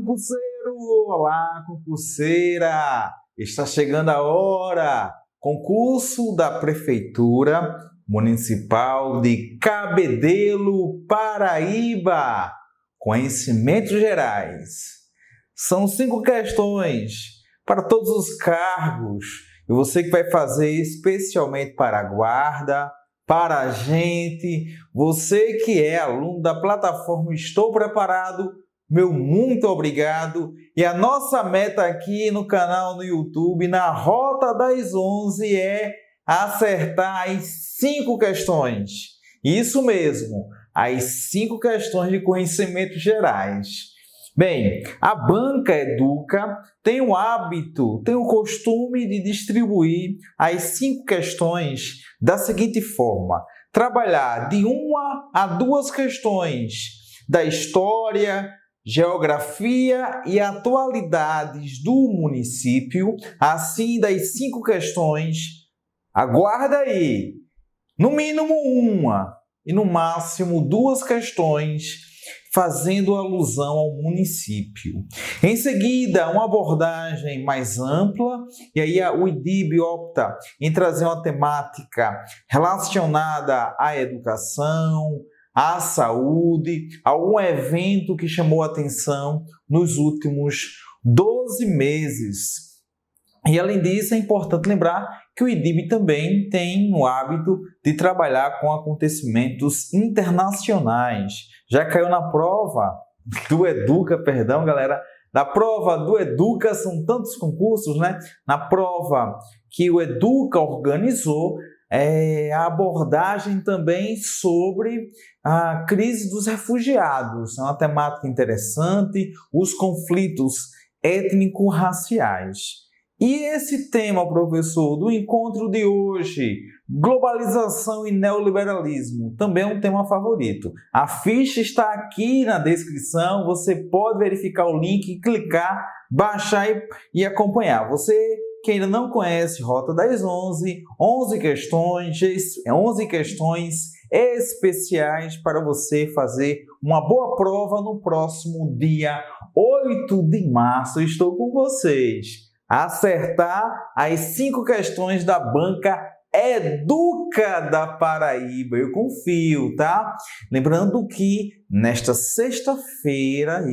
concurseiro! Olá, concurseira! Está chegando a hora! Concurso da Prefeitura Municipal de Cabedelo, Paraíba. Conhecimentos gerais. São 5 questões para todos os cargos. E você que vai fazer especialmente para a guarda, para a gente, você que é aluno da plataforma Estou Preparado, meu muito obrigado. E a nossa meta aqui no canal no YouTube, na Rota das 11, é acertar as 5 questões. Isso mesmo, as 5 questões de conhecimentos gerais. Bem, a Banca Educa tem o hábito, tem o costume de distribuir as 5 questões da seguinte forma: trabalhar de 1 a 2 questões da história, geografia e atualidades do município. Assim, das 5 questões, aguarda aí, no mínimo 1 e no máximo 2 questões fazendo alusão ao município. Em seguida, uma abordagem mais ampla, e aí o IDIB opta em trazer uma temática relacionada à educação, à saúde, algum evento que chamou a atenção nos últimos 12 meses. E além disso, é importante lembrar que o IDIB também tem o hábito de trabalhar com acontecimentos internacionais. Já caiu na prova do Educa, galera. Na prova do Educa, são tantos concursos, né? Na prova que o Educa organizou, a abordagem também sobre a crise dos refugiados. É uma temática interessante, os conflitos étnico-raciais. E esse tema, professor, do encontro de hoje, globalização e neoliberalismo, também é um tema favorito. A ficha está aqui na descrição, você pode verificar o link, clicar, baixar e acompanhar. Você que ainda não conhece Rota das 11, 11 questões especiais para você fazer uma boa prova no próximo dia 8 de março. Estou com vocês. Acertar as 5 questões da Banca Educa da Paraíba. Eu confio, tá? Lembrando que nesta sexta-feira,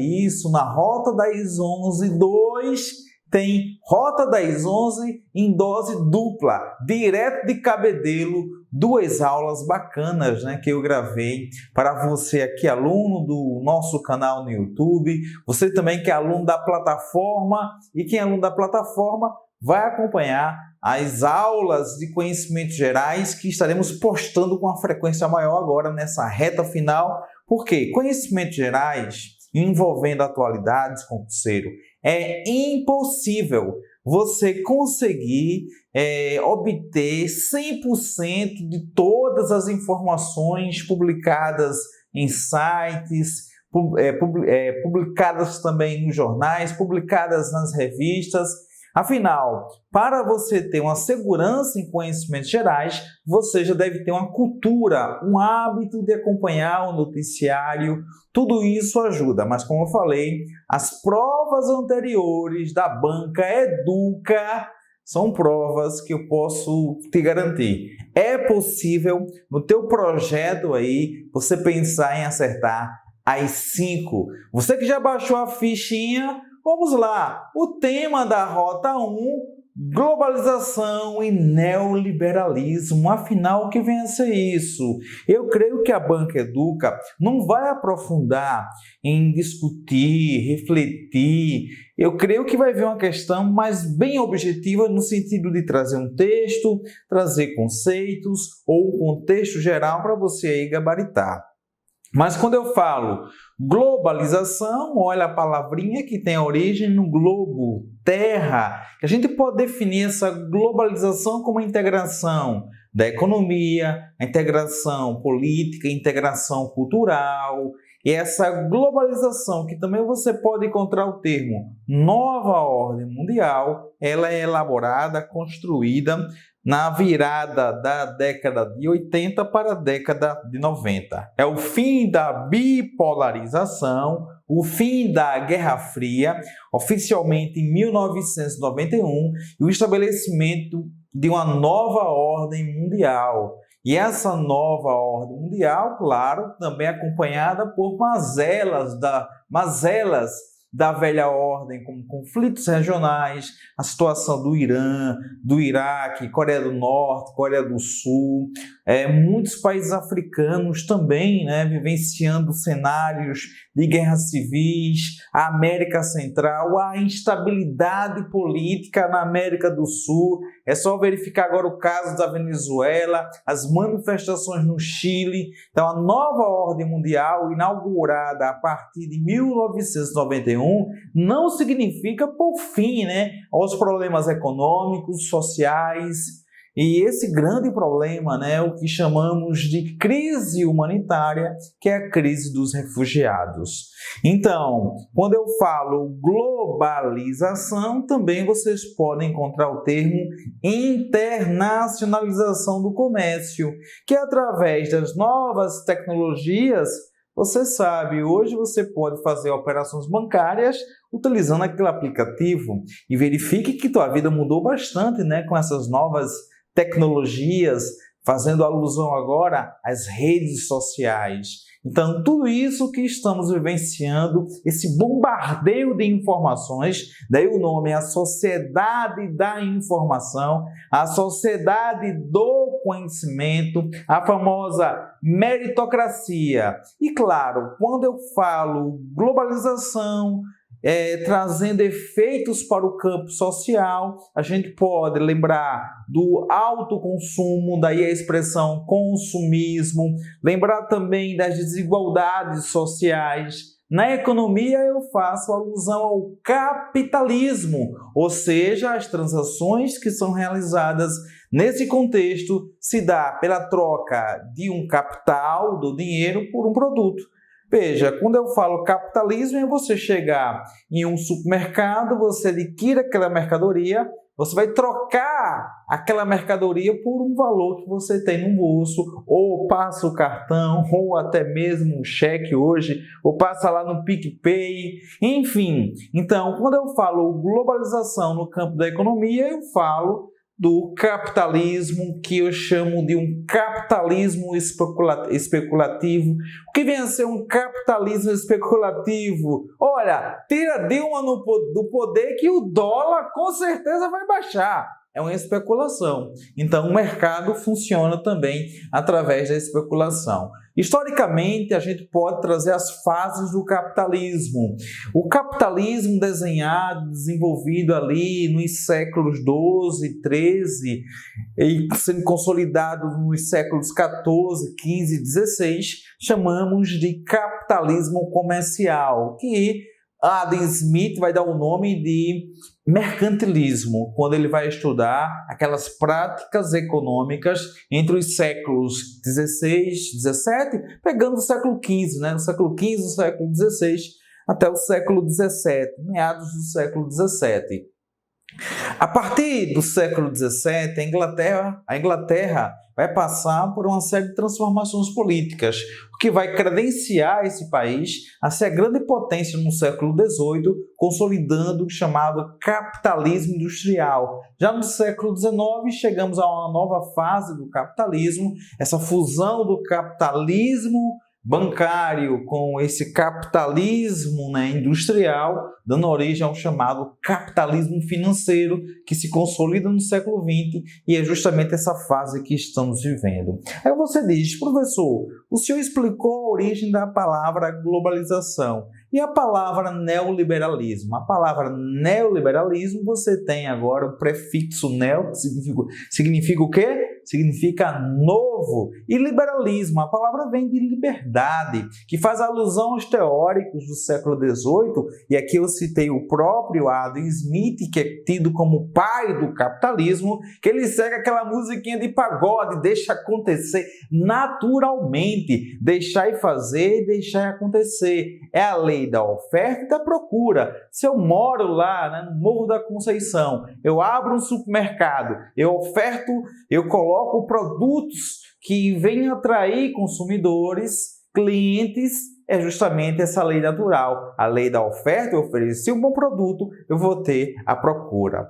na Rota das 11, 2 tem Rota das 11 em dose dupla, direto de Cabedelo, 2 aulas bacanas, né, que eu gravei para você aqui, aluno do nosso canal no YouTube, você também que é aluno da plataforma, e quem é aluno da plataforma vai acompanhar as aulas de conhecimentos gerais que estaremos postando com uma frequência maior agora nessa reta final, porque conhecimentos gerais envolvendo atualidades, concurseiro, é impossível você conseguir obter 100% de todas as informações publicadas em sites, publicadas também nos jornais, publicadas nas revistas. Afinal, para você ter uma segurança em conhecimentos gerais, você já deve ter uma cultura, um hábito de acompanhar o noticiário. Tudo isso ajuda, mas como eu falei, as provas anteriores da Banca Educa são provas que eu posso te garantir. É possível, no teu projeto aí, você pensar em acertar as 5. Você que já baixou a fichinha, vamos lá, o tema da Rota 1, globalização e neoliberalismo. Afinal, o que vem a ser isso? Eu creio que a Banca Educa não vai aprofundar em discutir, refletir. Eu creio que vai ver uma questão mais bem objetiva no sentido de trazer um texto, trazer conceitos ou um contexto geral para você aí gabaritar. Mas quando eu falo globalização, olha a palavrinha que tem a origem no globo, terra. A gente pode definir essa globalização como a integração da economia, a integração política, a integração cultural. E essa globalização, que também você pode encontrar o termo nova ordem mundial, ela é elaborada, construída na virada da década de 80 para a década de 90. É o fim da bipolarização, o fim da Guerra Fria, oficialmente em 1991, e o estabelecimento de uma nova ordem mundial. E essa nova ordem mundial, claro, também acompanhada por mazelas da velha ordem, como conflitos regionais, a situação do Irã, do Iraque, Coreia do Norte, Coreia do Sul, muitos países africanos também, vivenciando cenários de guerras civis, a América Central, a instabilidade política na América do Sul. É só verificar agora o caso da Venezuela, as manifestações no Chile. Então, a nova ordem mundial, inaugurada a partir de 1991, não significa por fim, aos problemas econômicos, sociais, e esse grande problema, o que chamamos de crise humanitária, que é a crise dos refugiados. Então, quando eu falo globalização, também vocês podem encontrar o termo internacionalização do comércio, que através das novas tecnologias, você sabe, hoje você pode fazer operações bancárias utilizando aquele aplicativo e verifique que tua vida mudou bastante, com essas novas tecnologias, fazendo alusão agora às redes sociais. Então, tudo isso que estamos vivenciando, esse bombardeio de informações, daí o nome é a sociedade da informação, a sociedade do conhecimento, a famosa meritocracia. E claro, quando eu falo globalização, trazendo efeitos para o campo social, a gente pode lembrar do alto consumo, daí a expressão consumismo, lembrar também das desigualdades sociais. Na economia eu faço alusão ao capitalismo, ou seja, as transações que são realizadas nesse contexto se dá pela troca de um capital, do dinheiro, por um produto. Veja, quando eu falo capitalismo, é você chegar em um supermercado, você adquire aquela mercadoria, você vai trocar aquela mercadoria por um valor que você tem no bolso, ou passa o cartão, ou até mesmo um cheque hoje, ou passa lá no PicPay, enfim. Então, quando eu falo globalização no campo da economia, eu falo do capitalismo, que eu chamo de um capitalismo especulativo. O que vem a ser um capitalismo especulativo? Olha, tira Dilma do poder que o dólar com certeza vai baixar. É uma especulação. Então, o mercado funciona também através da especulação. Historicamente, a gente pode trazer as fases do capitalismo. O capitalismo desenhado, desenvolvido ali nos séculos XII, XIII e sendo consolidado nos séculos XIV, XV e XVI, chamamos de capitalismo comercial, que Adam Smith vai dar o nome de mercantilismo, quando ele vai estudar aquelas práticas econômicas entre os séculos XVI, XVII, pegando o século XV, o século XV, o século XVI, até o século XVII, meados do século XVII. A partir do século XVII, a Inglaterra vai passar por uma série de transformações políticas, o que vai credenciar esse país a ser a grande potência no século XVIII, consolidando o chamado capitalismo industrial. Já no século XIX, chegamos a uma nova fase do capitalismo, essa fusão do capitalismo bancário com esse capitalismo industrial, dando origem ao chamado capitalismo financeiro, que se consolida no século XX, e é justamente essa fase que estamos vivendo. Aí você diz, professor, o senhor explicou a origem da palavra globalização e a palavra neoliberalismo. A palavra neoliberalismo, você tem agora o prefixo neo, que significa o quê? significa novo, e liberalismo, a palavra vem de liberdade, que faz alusão aos teóricos do século XVIII, e aqui eu citei o próprio Adam Smith, que é tido como pai do capitalismo, que ele segue aquela musiquinha de pagode, deixa acontecer naturalmente, deixar e fazer, deixar e acontecer. É a lei da oferta e da procura. Se eu moro lá, né, no Morro da Conceição, eu abro um supermercado, eu oferto, eu coloco produtos que venham atrair consumidores, clientes, é justamente essa lei natural. A lei da oferta, eu ofereci um bom produto, eu vou ter a procura.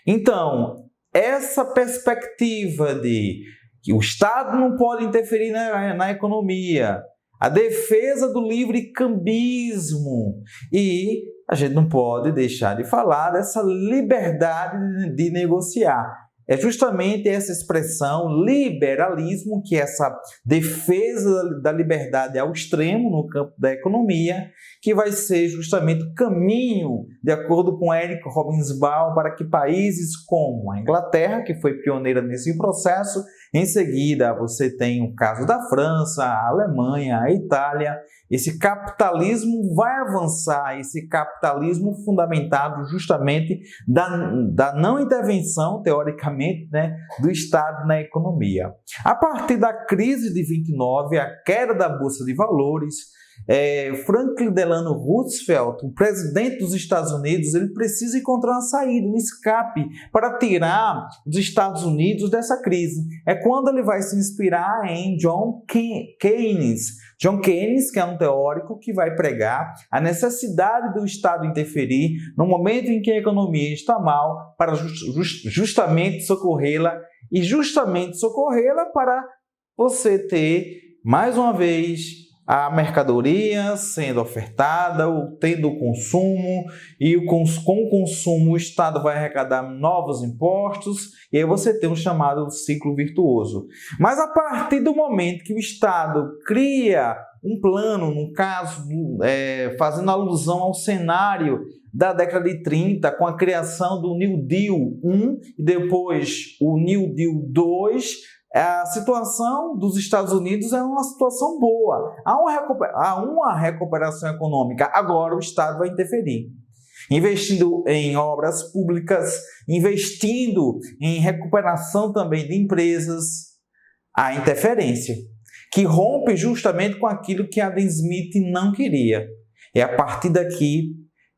Então, essa perspectiva de que o Estado não pode interferir na economia, a defesa do livre cambismo, e a gente não pode deixar de falar dessa liberdade de negociar. É justamente essa expressão liberalismo, que é essa defesa da liberdade ao extremo no campo da economia, que vai ser justamente o caminho, de acordo com Eric Hobsbawm, para que países como a Inglaterra, que foi pioneira nesse processo, em seguida você tem o caso da França, a Alemanha, a Itália, esse capitalismo vai avançar, esse capitalismo fundamentado justamente da não intervenção, teoricamente, né, do Estado na economia. A partir da crise de 29, a queda da Bolsa de Valores, Franklin Delano Roosevelt, o presidente dos Estados Unidos, ele precisa encontrar uma saída, um escape para tirar os Estados Unidos dessa crise. É quando ele vai se inspirar em John Keynes. John Keynes, que é um teórico que vai pregar a necessidade do Estado interferir no momento em que a economia está mal, para justamente socorrê-la, e justamente socorrê-la para você ter, mais uma vez, a mercadoria sendo ofertada, tendo consumo, e com o consumo o Estado vai arrecadar novos impostos, e aí você tem um chamado ciclo virtuoso. Mas a partir do momento que o Estado cria um plano, no caso, fazendo alusão ao cenário da década de 30, com a criação do New Deal 1 e depois o New Deal 2, a situação dos Estados Unidos é uma situação boa. Há uma recuperação econômica. Agora o Estado vai interferir, investindo em obras públicas, investindo em recuperação também de empresas. A interferência, que rompe justamente com aquilo que Adam Smith não queria. É a partir daqui,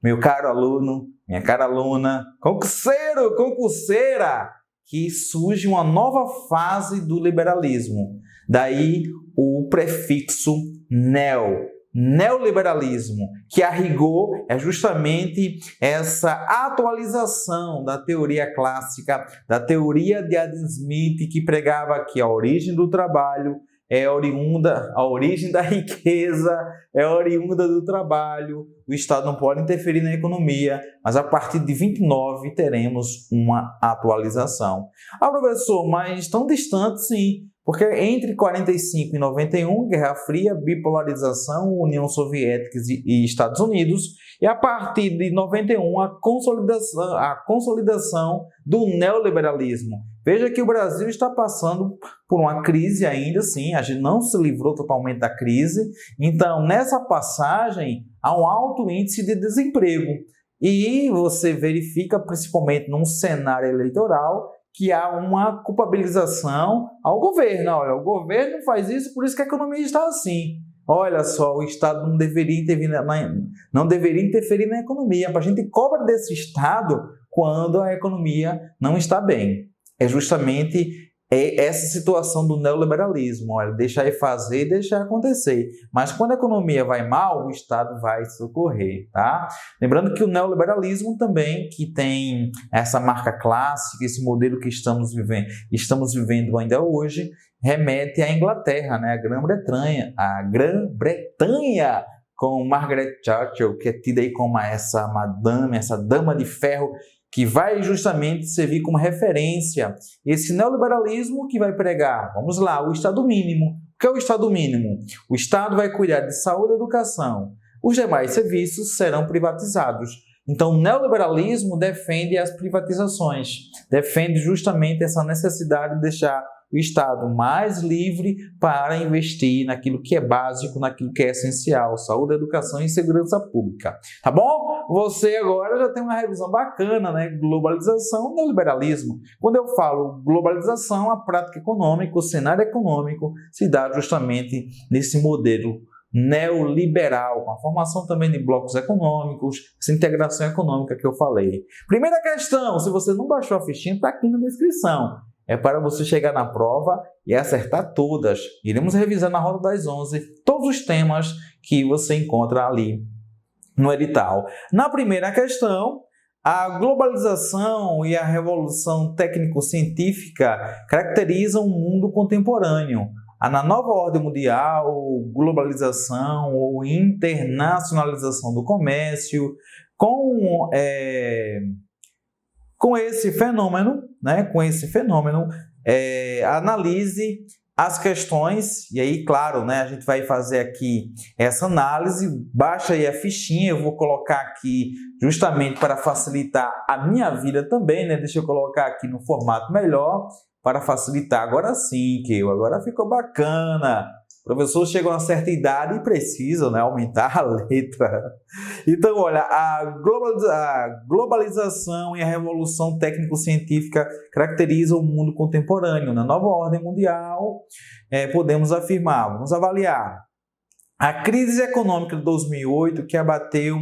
meu caro aluno, minha cara aluna, concurseiro, concurseira, que surge uma nova fase do liberalismo. Daí o prefixo neoliberalismo, que a rigor é justamente essa atualização da teoria clássica, da teoria de Adam Smith, que pregava que a origem do trabalho é oriunda, a origem da riqueza é oriunda do trabalho, o Estado não pode interferir na economia, mas a partir de 29 teremos uma atualização. Ah, professor, mas tão distante sim, porque entre 45 e 91, Guerra Fria, bipolarização, União Soviética e Estados Unidos, e a partir de 91 a consolidação do neoliberalismo. Veja que o Brasil está passando por uma crise ainda, sim, a gente não se livrou totalmente da crise, então nessa passagem há um alto índice de desemprego, e você verifica principalmente num cenário eleitoral que há uma culpabilização ao governo. Olha, o governo faz isso, por isso que a economia está assim. Olha só, o Estado não deveria interferir na economia. A gente cobra desse Estado quando a economia não está bem. É justamente essa situação do neoliberalismo. Olha, deixar fazer, deixar acontecer. Mas quando a economia vai mal, o Estado vai socorrer, tá? Lembrando que o neoliberalismo também, que tem essa marca clássica, esse modelo que estamos vivendo ainda hoje, remete à Inglaterra, né? A Grã-Bretanha, com Margaret Thatcher, que é tida aí como essa madame, essa dama de ferro, que vai justamente servir como referência. Esse neoliberalismo que vai pregar, vamos lá, o Estado mínimo. O que é o Estado mínimo? O Estado vai cuidar de saúde e educação. Os demais serviços serão privatizados. Então, o neoliberalismo defende as privatizações, defende justamente essa necessidade de deixar o Estado mais livre para investir naquilo que é básico, naquilo que é essencial, saúde, educação e segurança pública. Tá bom? Você agora já tem uma revisão bacana, né? Globalização e neoliberalismo. Quando eu falo globalização, a prática econômica, o cenário econômico se dá justamente nesse modelo neoliberal, com a formação também de blocos econômicos, essa integração econômica que eu falei. Primeira questão, se você não baixou a fichinha, está aqui na descrição. É para você chegar na prova e acertar todas. Iremos revisar na Rota das 11 todos os temas que você encontra ali no edital. Na primeira questão, a globalização e a revolução técnico-científica caracterizam o mundo contemporâneo. Na nova ordem mundial, globalização ou internacionalização do comércio, com esse fenômeno, analise as questões, e aí, claro, né, a gente vai fazer aqui essa análise, baixa aí a fichinha, eu vou colocar aqui justamente para facilitar a minha vida também, né, deixa eu colocar aqui no formato melhor, para facilitar. Agora sim, agora ficou bacana. O professor chegou a uma certa idade e precisa, né, aumentar a letra. Então, olha, a globalização e a revolução técnico-científica caracterizam o mundo contemporâneo. Na nova ordem mundial, podemos afirmar, vamos avaliar. A crise econômica de 2008, que abateu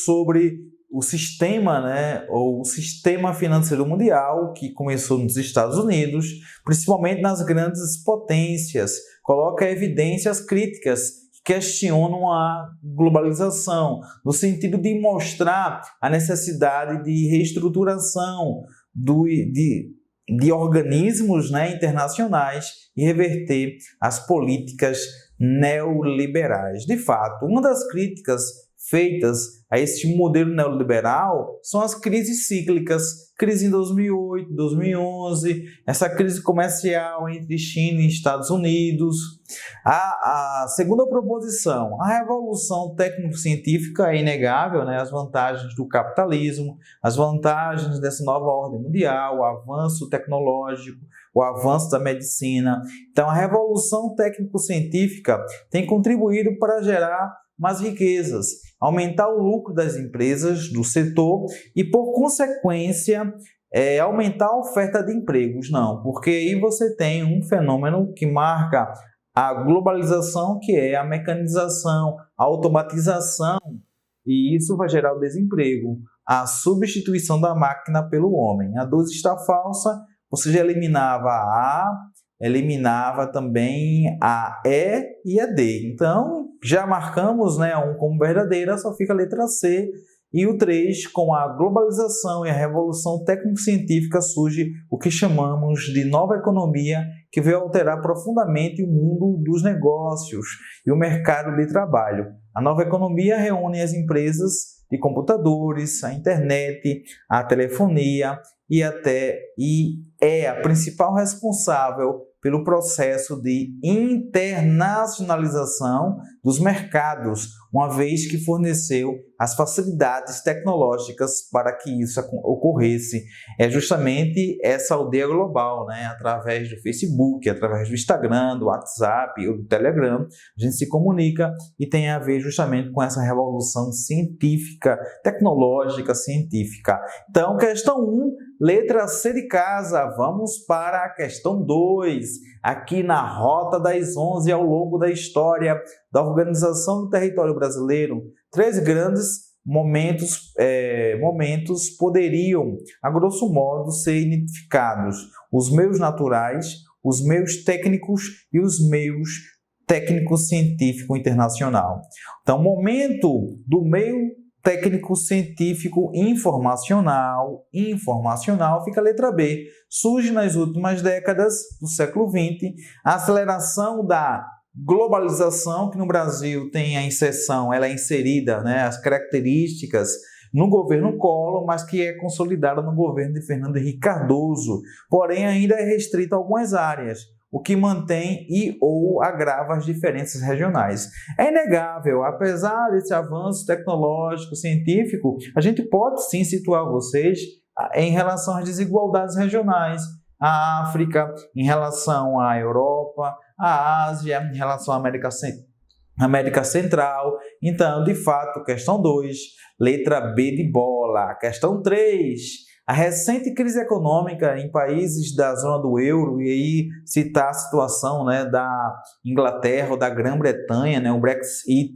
sobre o sistema, ou o sistema financeiro mundial, que começou nos Estados Unidos, principalmente nas grandes potências, coloca evidências críticas que questionam a globalização, no sentido de mostrar a necessidade de reestruturação de organismos, internacionais e reverter as políticas neoliberais. De fato, uma das críticas feitas a este modelo neoliberal são as crises cíclicas, crise em 2008, 2011, essa crise comercial entre China e Estados Unidos. A segunda proposição, a revolução técnico-científica é inegável, as vantagens do capitalismo, as vantagens dessa nova ordem mundial, o avanço tecnológico, o avanço da medicina. Então, a revolução técnico-científica tem contribuído para gerar mais riquezas, aumentar o lucro das empresas do setor e, por consequência, aumentar a oferta de empregos. Não, porque aí você tem um fenômeno que marca a globalização, que é a mecanização, a automatização, e isso vai gerar o desemprego, a substituição da máquina pelo homem. A 2 está falsa, você já eliminava também a E e a D. Então, já marcamos um como verdadeira, só fica a letra C. E o 3, com a globalização e a revolução técnico-científica, surge o que chamamos de nova economia, que veio alterar profundamente o mundo dos negócios e o mercado de trabalho. A nova economia reúne as empresas de computadores, a internet, a telefonia e é a principal responsável pelo processo de internacionalização dos mercados, uma vez que forneceu as facilidades tecnológicas para que isso ocorresse. É justamente essa aldeia global, através do Facebook, através do Instagram, do WhatsApp ou do Telegram, a gente se comunica e tem a ver justamente com essa revolução científica, tecnológica, científica. Então, questão 1, letra C de casa. Vamos para a questão 2. Aqui na Rota das 11, ao longo da história da organização do território brasileiro, 3 grandes momentos poderiam, a grosso modo, ser identificados: os meios naturais, os meios técnicos e os meios técnico-científico internacional. Então, momento do meio técnico-científico informacional, fica a letra B. Surge nas últimas décadas do século XX a aceleração da globalização, que no Brasil tem a inserção, ela é inserida, as características no governo Collor, mas que é consolidada no governo de Fernando Henrique Cardoso, porém ainda é restrita a algumas áreas, o que mantém ou agrava as diferenças regionais. É inegável, apesar desse avanço tecnológico, científico, a gente pode sim situar vocês em relação às desigualdades regionais. à África, em relação à Europa, à Ásia, em relação à América Central. Então, de fato, questão 2, letra B de bola. Questão 3, a recente crise econômica em países da zona do euro, e aí citar a situação, né, da Inglaterra ou da Grã-Bretanha, né, o Brexit,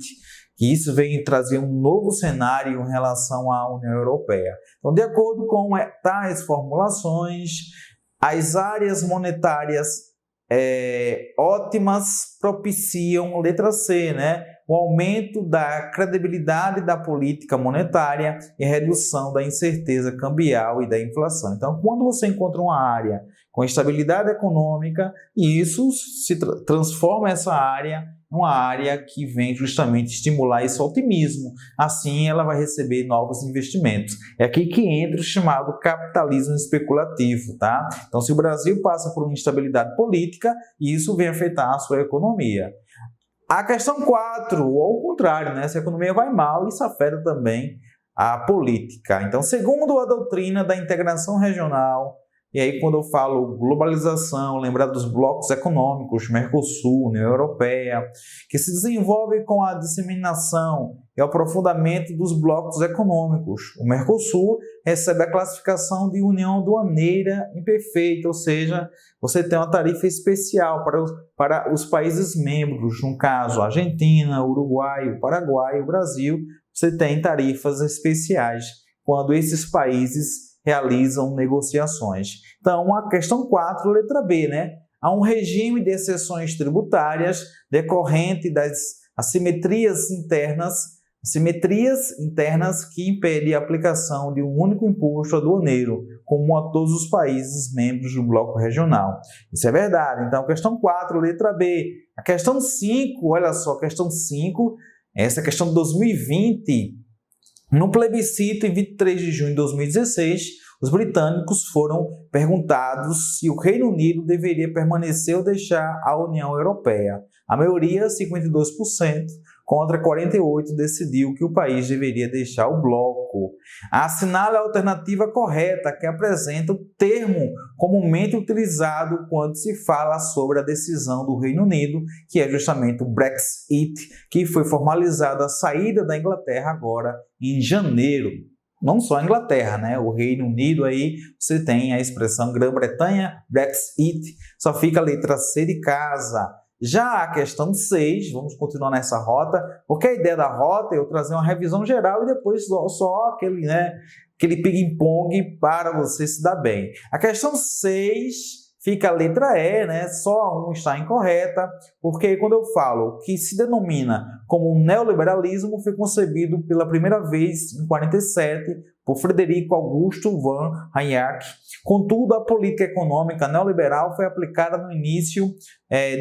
que isso vem trazer um novo cenário em relação à União Europeia. Então, de acordo com tais formulações, as áreas monetárias ótimas propiciam, letra C, né, o aumento da credibilidade da política monetária e redução da incerteza cambial e da inflação. Então, quando você encontra uma área com estabilidade econômica, isso se transforma essa área uma área que vem justamente estimular esse otimismo. Assim, ela vai receber novos investimentos. É aqui que entra o chamado capitalismo especulativo, tá? Então, se o Brasil passa por uma instabilidade política, isso vem afetar a sua economia. A questão 4, ou ao contrário, né? Se a economia vai mal, isso afeta também a política. Então, segundo a doutrina da integração regional, e aí quando eu falo globalização, lembrar dos blocos econômicos, Mercosul, União Europeia, que se desenvolve com a disseminação e o aprofundamento dos blocos econômicos. O Mercosul recebe a classificação de União Aduaneira Imperfeita, ou seja, você tem uma tarifa especial para os países membros, no caso, Argentina, Uruguai, Paraguai, o Brasil, você tem tarifas especiais quando esses países realizam negociações. Então, a questão 4, letra B, né? Há um regime de exceções tributárias decorrente das assimetrias internas que impedem a aplicação de um único imposto aduaneiro, comum a todos os países membros do bloco regional. Isso é verdade. Então, questão 4, letra B. A questão 5, olha só, questão 5, essa questão de 2020, no plebiscito, em 23 de junho de 2016, os britânicos foram perguntados se o Reino Unido deveria permanecer ou deixar a União Europeia. A maioria, 52%, contra 48%, decidiu que o país deveria deixar o bloco. Assinale a alternativa correta, que apresenta o termo comumente utilizado quando se fala sobre a decisão do Reino Unido, que é justamente o Brexit, que foi formalizada a saída da Inglaterra agora em janeiro. Não só a Inglaterra, né? O Reino Unido aí, você tem a expressão Grã-Bretanha, Brexit, só fica a letra C de casa. Já a questão 6, vamos continuar nessa rota, porque a ideia da rota é eu trazer uma revisão geral e depois só aquele ping-pong para você se dar bem. A questão 6 fica a letra E, né? Só um está incorreta, porque quando eu falo o que se denomina como um neoliberalismo foi concebido pela primeira vez em 47 por Frederico Augusto von Hayek. Contudo, a política econômica neoliberal foi aplicada de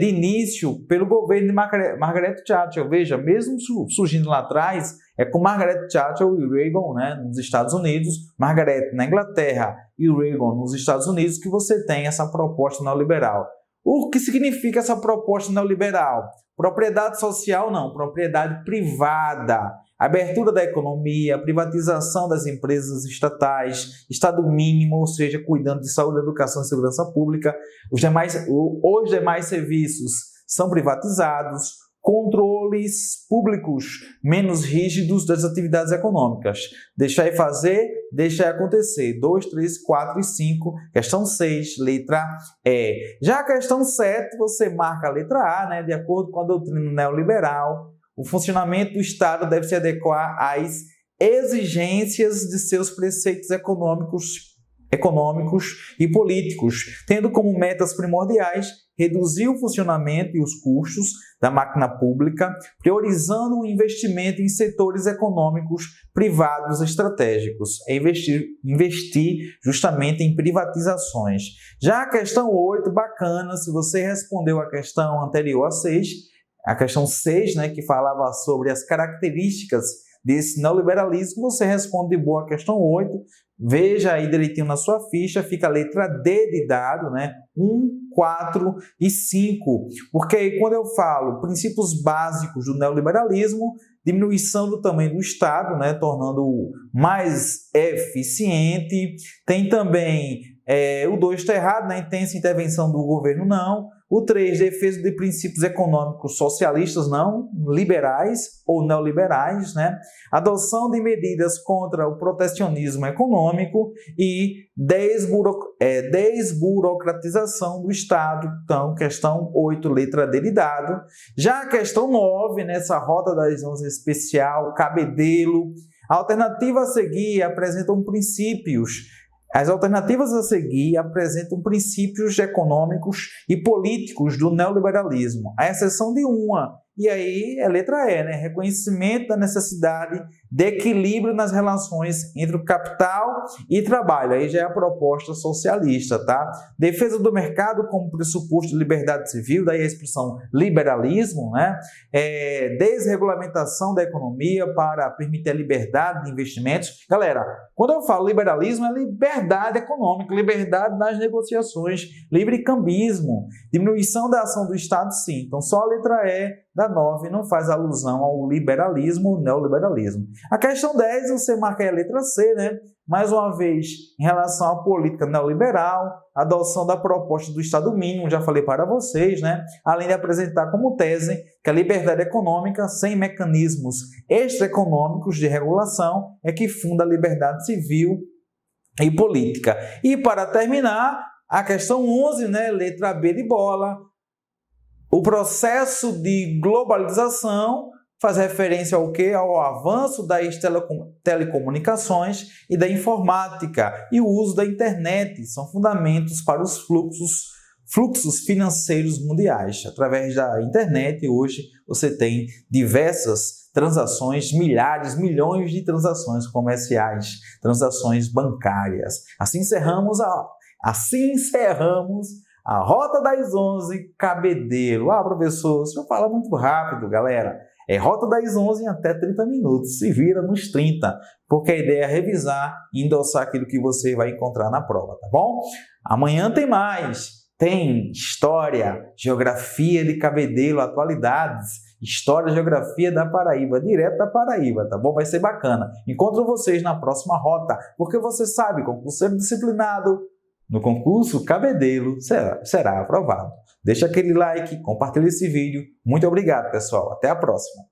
início pelo governo de Margaret Thatcher. Veja, mesmo surgindo lá atrás, com Margaret Thatcher e Reagan, né, nos Estados Unidos, Margaret na Inglaterra e Reagan nos Estados Unidos, que você tem essa proposta neoliberal. O que significa essa proposta neoliberal? Propriedade social não, propriedade privada. Abertura da economia, privatização das empresas estatais, Estado mínimo, ou seja, cuidando de saúde, educação e segurança pública. Os demais serviços são privatizados, controles públicos menos rígidos das atividades econômicas. Deixar e fazer, deixar acontecer. 2, 3, 4 e 5. Questão 6, letra E. Já a questão 7, você marca a letra A, né? De acordo com a doutrina neoliberal, o funcionamento do Estado deve se adequar às exigências de seus preceitos econômicos e políticos, tendo como metas primordiais reduzir o funcionamento e os custos da máquina pública, priorizando o investimento em setores econômicos privados estratégicos, investir justamente em privatizações. Já a questão 8, bacana, se você respondeu a questão anterior a 6, a questão 6, né, que falava sobre as características desse neoliberalismo, você responde de boa a questão 8, veja aí direitinho na sua ficha, fica a letra D de dado, né? 1, 4 e 5, porque aí quando eu falo princípios básicos do neoliberalismo, diminuição do tamanho do Estado, né, tornando-o mais eficiente, tem também O 2 está errado, né? Intensa intervenção do governo, não. O 3, defesa de princípios econômicos socialistas, não. Liberais ou neoliberais, né? Adoção de medidas contra o protecionismo econômico e desburocratização do Estado. Então, questão 8, letra D de dado. Já a questão 9, nessa Rota das 11 especial, Cabedelo, a alternativa a seguir apresentam princípios. As alternativas a seguir apresentam princípios econômicos e políticos do neoliberalismo, à exceção de uma, e aí é letra E, né? Reconhecimento da necessidade de equilíbrio nas relações entre o capital e trabalho. Aí já é a proposta socialista, tá? Defesa do mercado como pressuposto de liberdade civil, daí a expressão liberalismo, né? Desregulamentação da economia para permitir a liberdade de investimentos. Galera, quando eu falo liberalismo, é liberdade econômica, liberdade nas negociações, livre cambismo, diminuição da ação do Estado, sim. Então, só a letra E da 9 não faz alusão ao liberalismo ou neoliberalismo. A questão 10, você marca aí a letra C, né? Mais uma vez, em relação à política neoliberal, adoção da proposta do Estado mínimo, já falei para vocês, né? Além de apresentar como tese que a liberdade econômica, sem mecanismos extraeconômicos de regulação, é que funda a liberdade civil e política. E para terminar, a questão 11, né? Letra B de bola. O processo de globalização faz referência ao quê? Ao avanço das telecomunicações e da informática e o uso da internet. São fundamentos para os fluxos financeiros mundiais. Através da internet, hoje, você tem diversas transações, milhares, milhões de transações comerciais, transações bancárias. Assim encerramos a Rota das 11, Cabedelo. Professor, o senhor fala muito rápido, galera. É Rota das 11 em até 30 minutos. Se vira nos 30, porque a ideia é revisar e endossar aquilo que você vai encontrar na prova, tá bom? Amanhã tem mais. Tem História, Geografia de Cabedelo, Atualidades, História e Geografia da Paraíba, direto da Paraíba, tá bom? Vai ser bacana. Encontro vocês na próxima rota, porque você sabe, concurseiro disciplinado, no concurso, Cabedelo será aprovado. Deixa aquele like, compartilha esse vídeo. Muito obrigado, pessoal. Até a próxima.